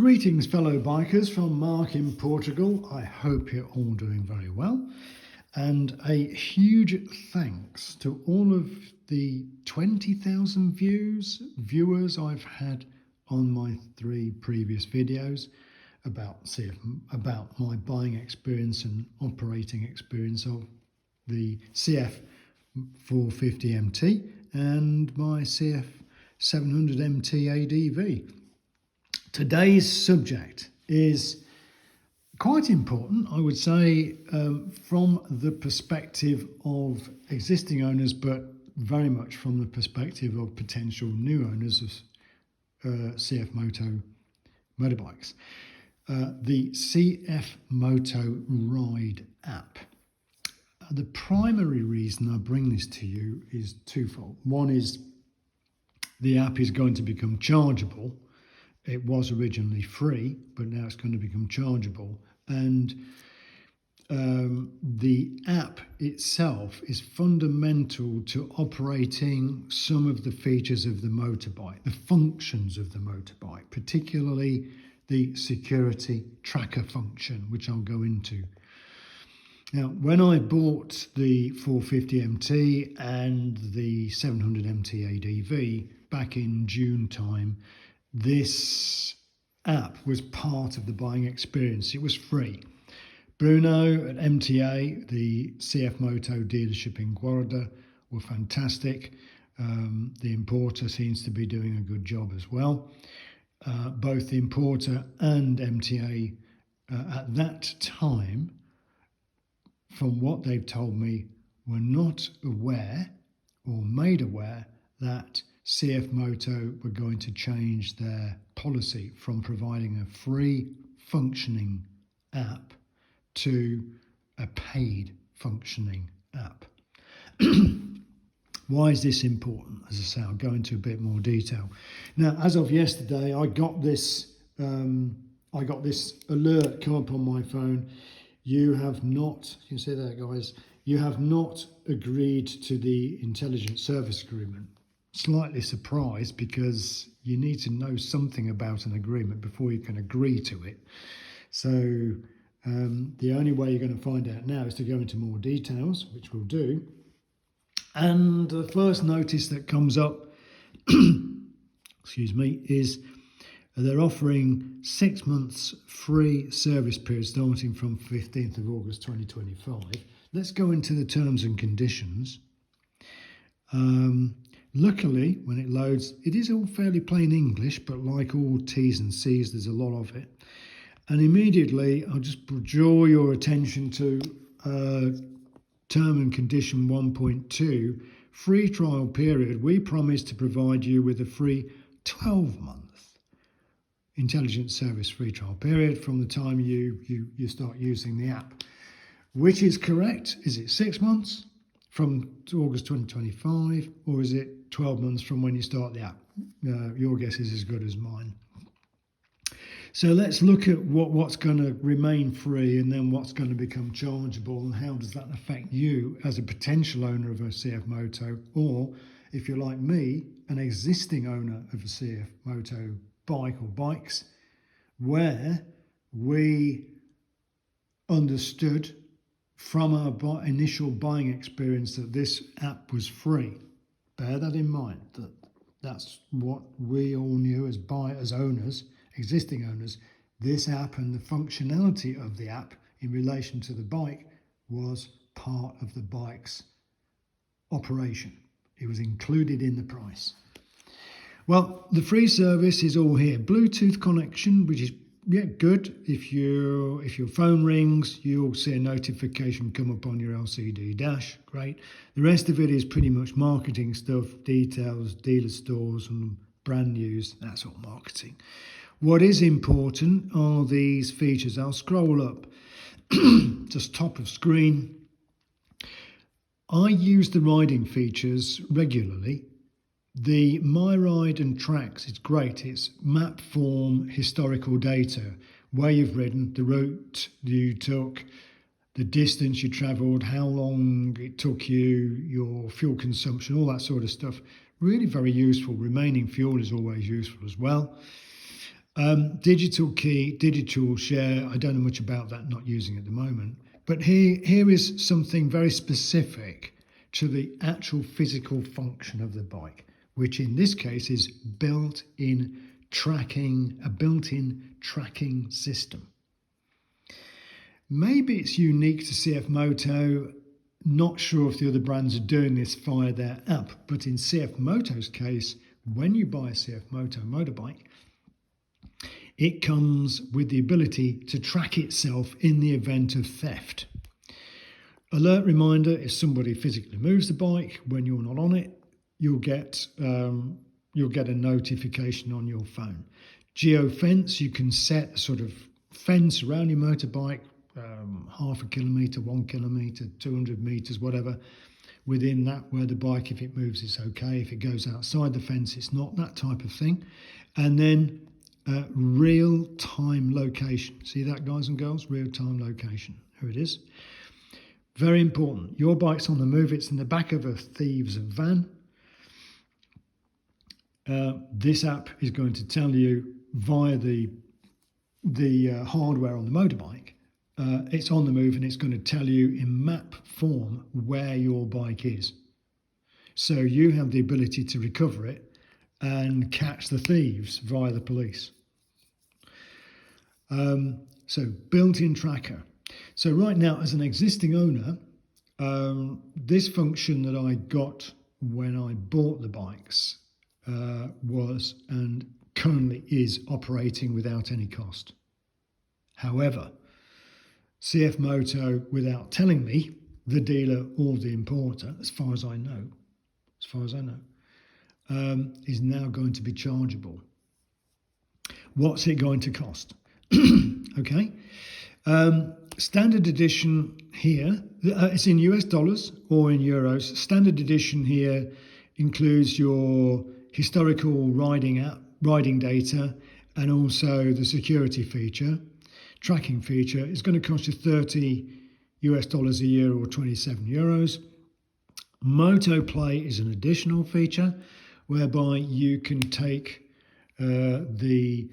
Greetings, fellow bikers, from Mark in Portugal. I hope you're all doing very well. And a huge thanks to all of the 20,000 viewers I've had on my 3 previous videos about my buying experience and operating experience of the CF 450 MT and my CF 700 MT ADV. Today's subject is quite important, I would say, from the perspective of existing owners, but very much from the perspective of potential new owners of CF Moto motorbikes. The CF Moto Ride App. The primary reason I bring this to you is twofold. One is the app is going to become chargeable. It was originally free, but now it's going to become chargeable. And the app itself is fundamental to operating some of the features of the motorbike, the functions of the motorbike, particularly the security tracker function, which I'll go into. Now, when I bought the 450 MT and the 700 MT ADV back in June time, this app was part of the buying experience. It was free. Bruno at MTA, the CF Moto dealership in Guarda, were fantastic. The importer seems to be doing a good job as well. Both the importer and MTA at that time, from what they've told me, were not aware or made aware that CF Moto were going to change their policy from providing a free functioning app to a paid functioning app. Why is this important? As I say, I'll go into a bit more detail. Now, as of yesterday, I got this alert come up on my phone. You have not, you can see that, guys, you have not agreed to the intelligent service agreement. Slightly surprised, because you need to know something about an agreement before you can agree to it. So the only way you're going to find out now is to go into more details, which we'll do. And the first notice that comes up, excuse me, is they're offering 6 months free service period starting from 15th of August 2025. Let's go into the terms and conditions. Luckily, when it loads, it is all fairly plain English, but like all T's and C's, there's a lot of it. And immediately, I'll just draw your attention to term and condition 1.2, free trial period. We promise to provide you with a free 12-month intelligent service free trial period from the time you start using the app. Which is correct? Is it 6 months from August 2025, or is it 12 months from when you start the app? Your guess is as good as mine. So let's look at what's going to remain free and then what's going to become chargeable, and how does that affect you as a potential owner of a CF Moto, or if you're like me, an existing owner of a CF Moto bike or bikes, where we understood from our initial buying experience that this app was free. Bear that in mind, that's what we all knew as owners, existing owners. This app and the functionality of the app in relation to the bike was part of the bike's operation. It was included in the price. Well, the free service is all here. Bluetooth connection, which is good. If your phone rings, you'll see a notification come up on your LCD dash. Great. The rest of it is pretty much marketing stuff, details, dealer stores and brand news. That's all marketing. What is important are these features. I'll scroll up just top of screen. I use the riding features regularly. The My Ride and Tracks, it's great. It's map form, historical data, where you've ridden, the route you took, the distance you travelled, how long it took you, your fuel consumption, all that sort of stuff. Really very useful. Remaining fuel is always useful as well. Digital key, digital share. I don't know much about that, not using it at the moment. But here is something very specific to the actual physical function of the bike, which in this case is built-in tracking, a built-in tracking system. Maybe it's unique to CF Moto. Not sure if the other brands are doing this via their app, but in CF Moto's case, when you buy a CF Moto motorbike, it comes with the ability to track itself in the event of theft. Alert reminder: if somebody physically moves the bike when you're not on it, you'll get a notification on your phone. Geofence: you can set a sort of fence around your motorbike, half a kilometre, 1 kilometre, 200 metres, whatever. Within that, where the bike, if it moves, it's okay. If it goes outside the fence, it's not, that type of thing. And then real-time location. See that, guys and girls? Real-time location. Here it is. Very important. Your bike's on the move. It's in the back of a thieves' van. This app is going to tell you via the hardware on the motorbike, it's on the move, and it's going to tell you in map form where your bike is. So you have the ability to recover it and catch the thieves via the police. So built-in tracker. So right now, as an existing owner, this function that I got when I bought the bikes was and currently is operating without any cost. However, CF Moto, without telling me, the dealer or the importer, as far as I know, is now going to be chargeable. What's it going to cost? Okay. Standard edition here, it's in US dollars or in euros. Standard edition here includes your historical riding data, and also the security feature, tracking feature. Is going to cost you $30 a year, or 27 euros. Moto Play is an additional feature whereby you can take the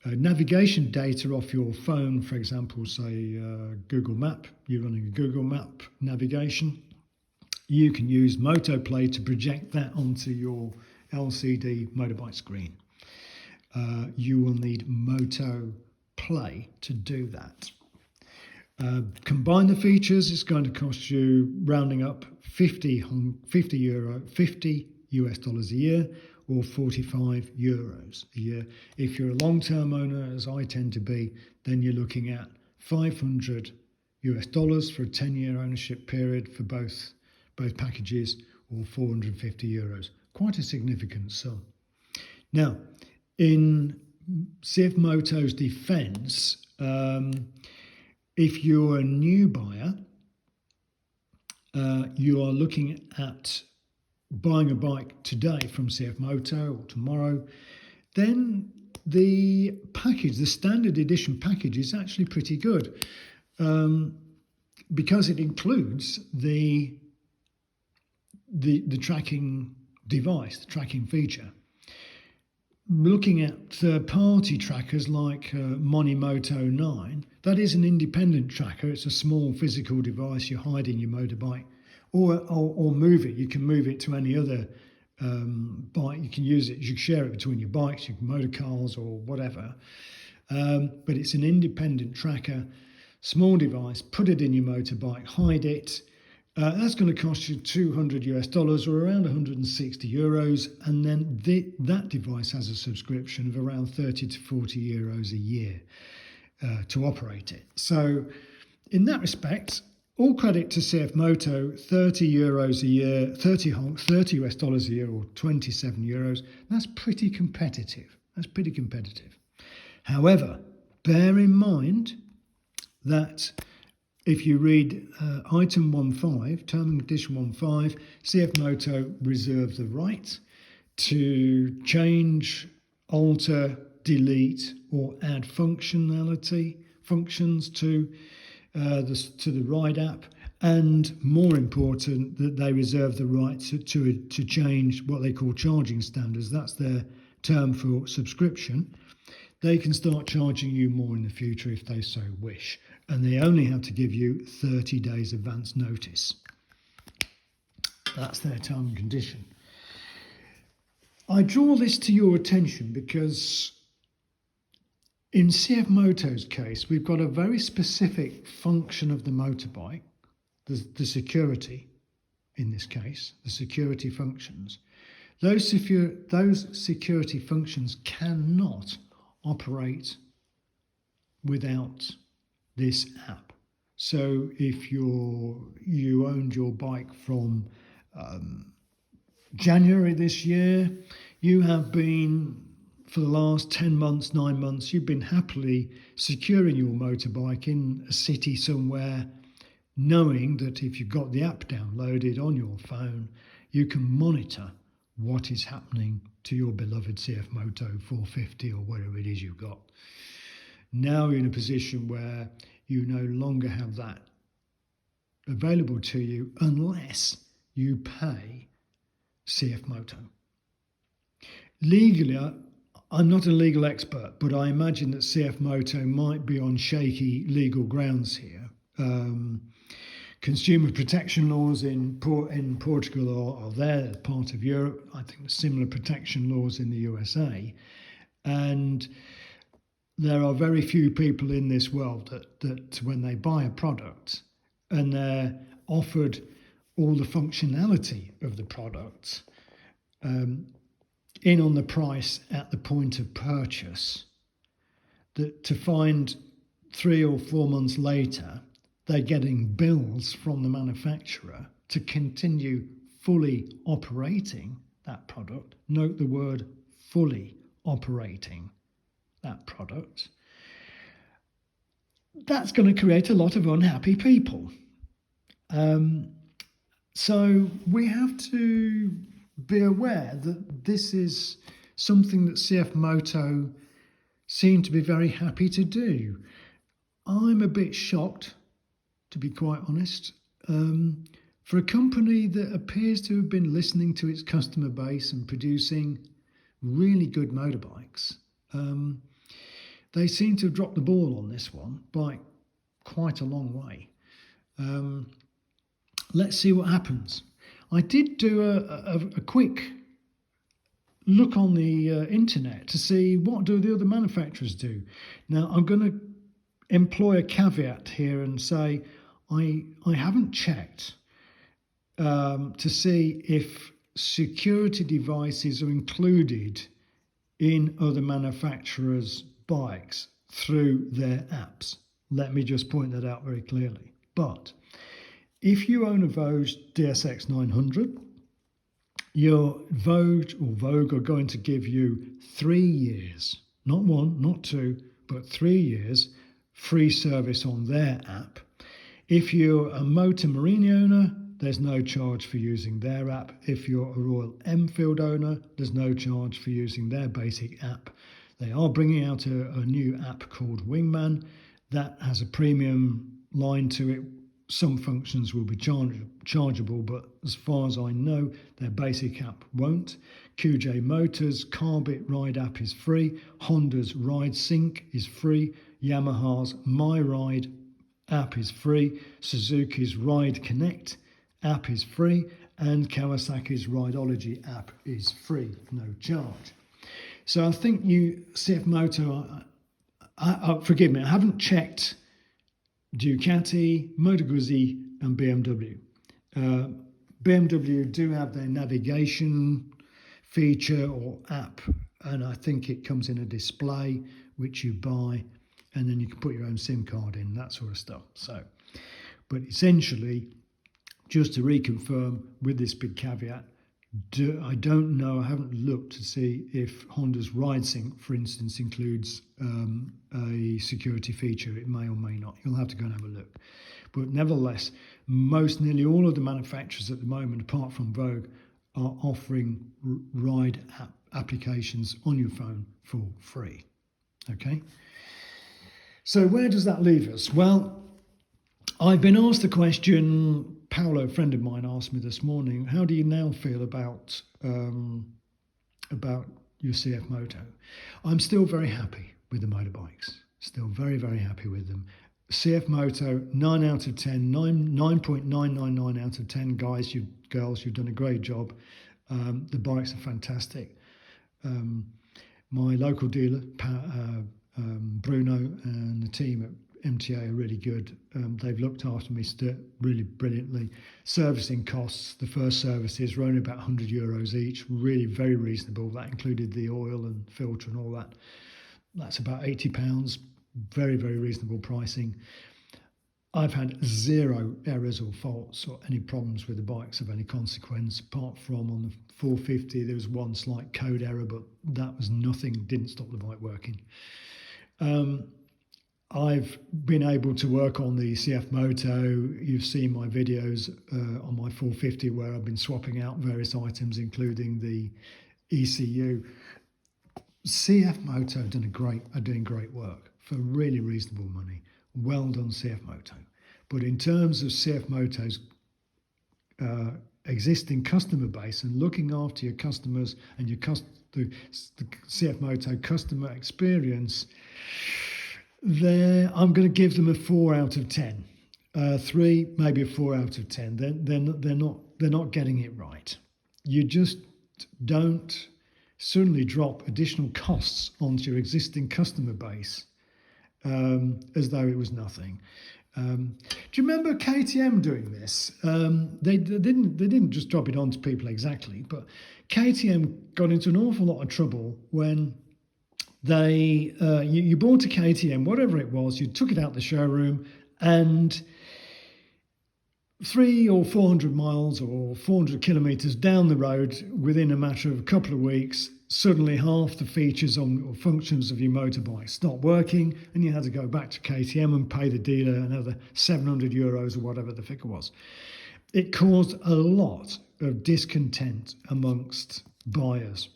navigation data off your phone. For example, say Google Map, you're running a Google Map navigation. You can use Moto Play to project that onto your LCD motorbike screen. You will need Moto Play to do that. Combine the features, it's going to cost you, rounding up, $50 US dollars a year, or 45 euros a year. If you're a long-term owner, as I tend to be, then you're looking at $500 US dollars for a 10-year ownership period for both packages, or 450 euros. Quite a significant sum. Now, in CF Moto's defence, if you're a new buyer, you are looking at buying a bike today from CF Moto or tomorrow, then the package, the standard edition package, is actually pretty good, because it includes the tracking device, the tracking feature. Looking at third-party trackers like Moto 9, that is an independent tracker. It's a small physical device you hide in your motorbike, or move it. You can move it to any other bike. You can use it. You can share it between your bikes, your motor cars, or whatever. But it's an independent tracker, small device. Put it in your motorbike, hide it. That's going to cost you $200 US dollars, or around 160 euros, and then that device has a subscription of around 30 to 40 euros a year to operate it. So in that respect, all credit to CF Moto. 30 euros a year, 30 US dollars a year, or 27 euros. That's pretty competitive. However, bear in mind that if you read item 1.5, term and condition 1.5, CF Moto reserve the right to change, alter, delete, or add functions to the Ride app, and more important, that they reserve the right to change what they call charging standards. That's their term for subscription. they can start charging you more in the future if they so wish. And they only have to give you 30 days advance notice. That's their term and condition. I draw this to your attention because in CF Moto's case, we've got a very specific function of the motorbike, the security in this case, the security functions. Those security functions cannot operate without this app. So if you owned your bike from January this year, you have been, for the last 10 months, 9 months, you've been happily securing your motorbike in a city somewhere, knowing that if you've got the app downloaded on your phone, you can monitor what is happening to your beloved CF Moto 450 or whatever it is you've got. Now you're in a position where you no longer have that available to you unless you pay CF Moto. Legally, I'm not a legal expert, but I imagine that CF Moto might be on shaky legal grounds here. Consumer protection laws in Portugal are there, part of Europe. I think there's similar protection laws in the USA. And there are very few people in this world that when they buy a product and they're offered all the functionality of the product in on the price at the point of purchase, that to find 3 or 4 months later they're getting bills from the manufacturer to continue fully operating that product. Note the word fully operating that product. That's going to create a lot of unhappy people. So we have to be aware that this is something that CF Moto seem to be very happy to do. I'm a bit shocked, to be quite honest, for a company that appears to have been listening to its customer base and producing really good motorbikes. They seem to have dropped the ball on this one by quite a long way. Let's see what happens. I did do a quick look on the internet to see what do the other manufacturers do. Now, I'm going to employ a caveat here and say I haven't checked to see if security devices are included in other manufacturers' bikes through their apps. Let me just point that out very clearly. But if you own a Vogue DSX 900, your Vogue are going to give you 3 years, not 1, not 2, but 3 years free service on their app. If you're a Moto Marine owner, there's no charge for using their app. If you're a Royal Enfield owner, there's no charge for using their basic app. They are bringing out a new app called Wingman that has a premium line to it. Some functions will be chargeable, but as far as I know, their basic app won't. QJ Motors' Carbit Ride app is free. Honda's Ride Sync is free. Yamaha's My Ride app is free. Suzuki's Ride Connect app is free. And Kawasaki's Rideology app is free, no charge. So I think CF Moto, forgive me, I haven't checked Ducati, Moto Guzzi and BMW. BMW do have their navigation feature or app, and I think it comes in a display which you buy, and then you can put your own SIM card in, that sort of stuff. So, but essentially, just to reconfirm with this big caveat, I don't know, I haven't looked to see if Honda's Ride Sync, for instance, includes a security feature. It may or may not. You'll have to go and have a look. But nevertheless, nearly all of the manufacturers at the moment, apart from Vogue, are offering ride applications on your phone for free. Okay? So where does that leave us? Well, I've been asked the question, Paolo, a friend of mine, asked me this morning, how do you now feel about your CF Moto? I'm still very happy. with the motorbikes. Still very, very happy with them. CF Moto, 9 out of 10, 9.999 out of 10. Guys, girls, you've done a great job. The bikes are fantastic. My local dealer, Bruno, and the team at MTA are really good. They've looked after me really brilliantly. Servicing costs, the first services were only about €100 each, really very reasonable. That included the oil and filter and all that. That's about £80, very, very reasonable pricing. I've had zero errors or faults or any problems with the bikes of any consequence, apart from on the 450 there was one slight code error, but that was nothing, didn't stop the bike working. I've been able to work on the CF Moto. You've seen my videos on my 450 where I've been swapping out various items, including the ECU. CF Moto are doing great work for really reasonable money. Well done, CF Moto. But in terms of CF Moto's existing customer base and looking after your customers and the CF Moto customer experience, I'm going to give them a 4 out of 10. 3, maybe a 4 out of 10. They're not getting it right. You just don't suddenly drop additional costs onto your existing customer base as though it was nothing. Do you remember KTM doing this? They didn't just drop it onto people exactly, but KTM got into an awful lot of trouble when you bought a KTM, whatever it was, you took it out the showroom, and 300 or 400 miles or 400 kilometres down the road, within a matter of a couple of weeks, suddenly half the features or functions of your motorbike stopped working, and you had to go back to KTM and pay the dealer another €700 or whatever the figure was. It caused a lot of discontent amongst buyers.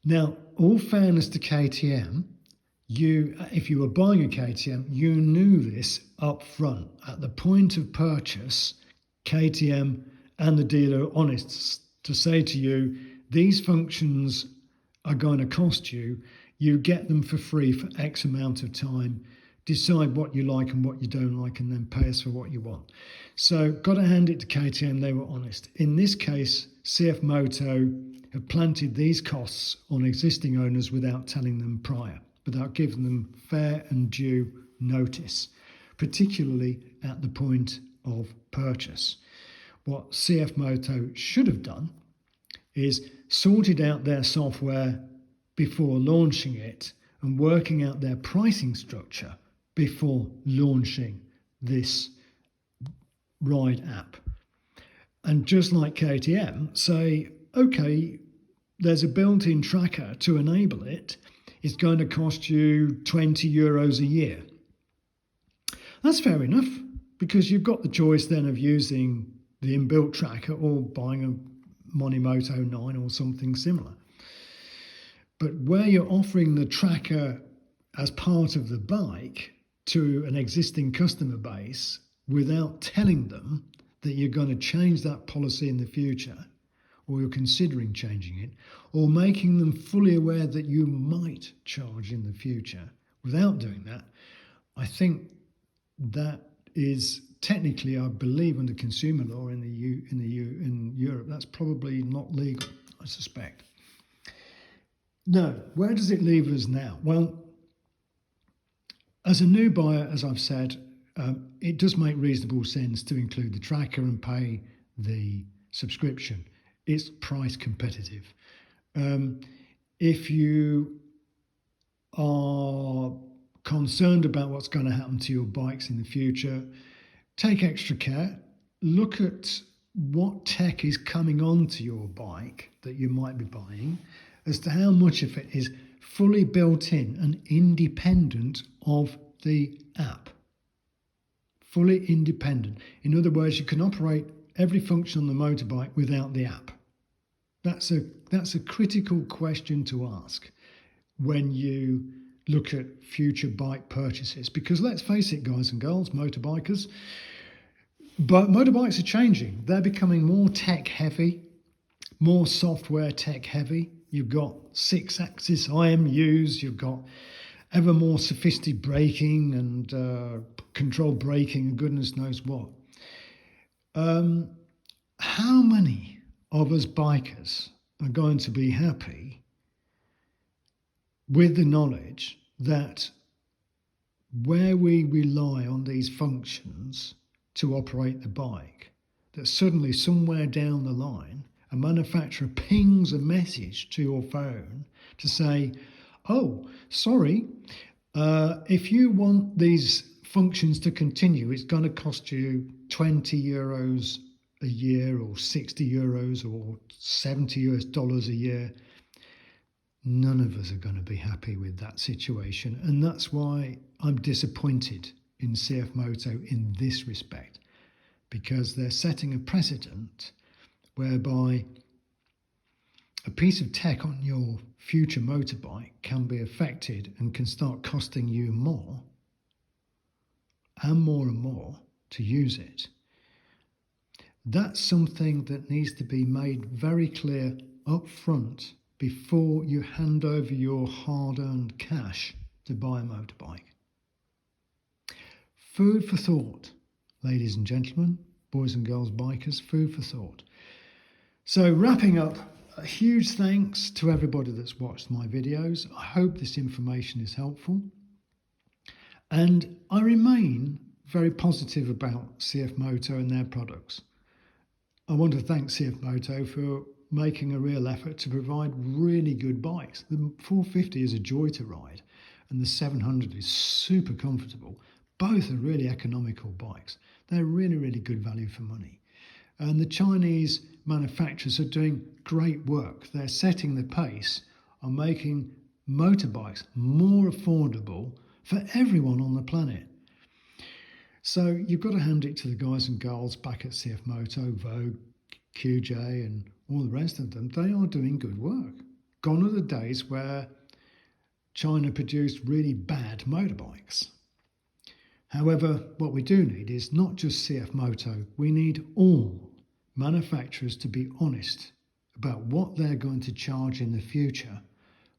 Now, all fairness to KTM, if you were buying a KTM, you knew this up front. At the point of purchase, KTM and the dealer are honest to say to you, these functions are going to cost you. You get them for free for X amount of time. Decide what you like and what you don't like, and then pay us for what you want. So, got to hand it to KTM, they were honest. In this case, CF Moto have planted these costs on existing owners without telling them prior, without giving them fair and due notice, particularly at the point of purchase. What CF Moto should have done is sorted out their software before launching it and working out their pricing structure before launching this Ride app. And just like KTM, say, okay, there's a built-in tracker to enable it. It's going to cost you €20 a year. That's fair enough, because you've got the choice then of using the inbuilt tracker or buying a Moto 9 or something similar. But where you're offering the tracker as part of the bike to an existing customer base without telling them that you're going to change that policy in the future, or you're considering changing it, or making them fully aware that you might charge in the future without doing that, I think that is technically, I believe, under consumer law in Europe, that's probably not legal, I suspect. Now, where does it leave us now? Well, as a new buyer, as I've said, it does make reasonable sense to include the tracker and pay the subscription. It's price competitive. If you are concerned about what's going to happen to your bikes in the future, take extra care. Look at what tech is coming onto your bike that you might be buying, as to how much of it is fully built in and independent of the app. Fully independent. In other words, you can operate every function on the motorbike without the app. That's a critical question to ask when you look at future bike purchases, because let's face it, guys and girls, motorbikers, but motorbikes are changing. They're becoming more tech heavy, more software tech heavy. you've got 6-axis IMUs, you've got ever more sophisticated braking and controlled braking and goodness knows what. How many of us bikers are going to be happy with the knowledge that where we rely on these functions to operate the bike, that suddenly somewhere down the line, a manufacturer pings a message to your phone to say, oh, sorry, if you want these functions to continue, it's going to cost you 20 euros a year or 60 euros or 70 US dollars a year. None of us are going to be happy with that situation. And that's why I'm disappointed in CF Moto in this respect, because they're setting a precedent whereby a piece of tech on your future motorbike can be affected and can start costing you more and more to use it. That's something that needs to be made very clear up front before you hand over your hard-earned cash to buy a motorbike. Food for thought, ladies and gentlemen, boys and girls bikers, food for thought. So wrapping up, a huge thanks to everybody that's watched my videos. I hope this information is helpful. And I remain very positive about CF Moto and their products. I want to thank CF Moto for making a real effort to provide really good bikes. The 450 is a joy to ride and the 700 is super comfortable. Both are really economical bikes. They're really good value for money. And the Chinese manufacturers are doing great work. They're setting the pace on making motorbikes more affordable for everyone on the planet. So you've got to hand it to the guys and girls back at CF Moto, Vogue, QJ and all the rest of them. They are doing good work. Gone are the days where China produced really bad motorbikes. However, what we do need is not just CF Moto, we need all manufacturers to be honest about what they're going to charge in the future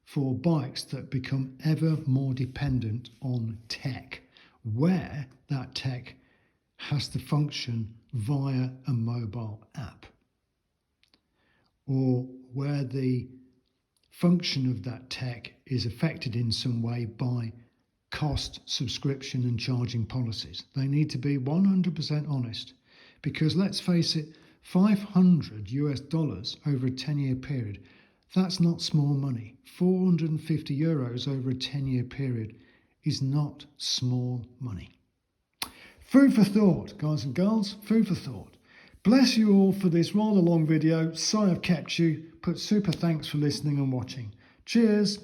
for bikes that become ever more dependent on tech, where that tech has to function via a mobile app, or where the function of that tech is affected in some way by cost, subscription and charging policies. They need to be 100% honest, because let's face it, $500 US over a 10-year period, that's not small money. 450 euros over a 10-year period is not small money. Food for thought, guys and girls, food for thought. Bless you all for this rather long video. Sorry I've kept you, but super thanks for listening and watching. Cheers.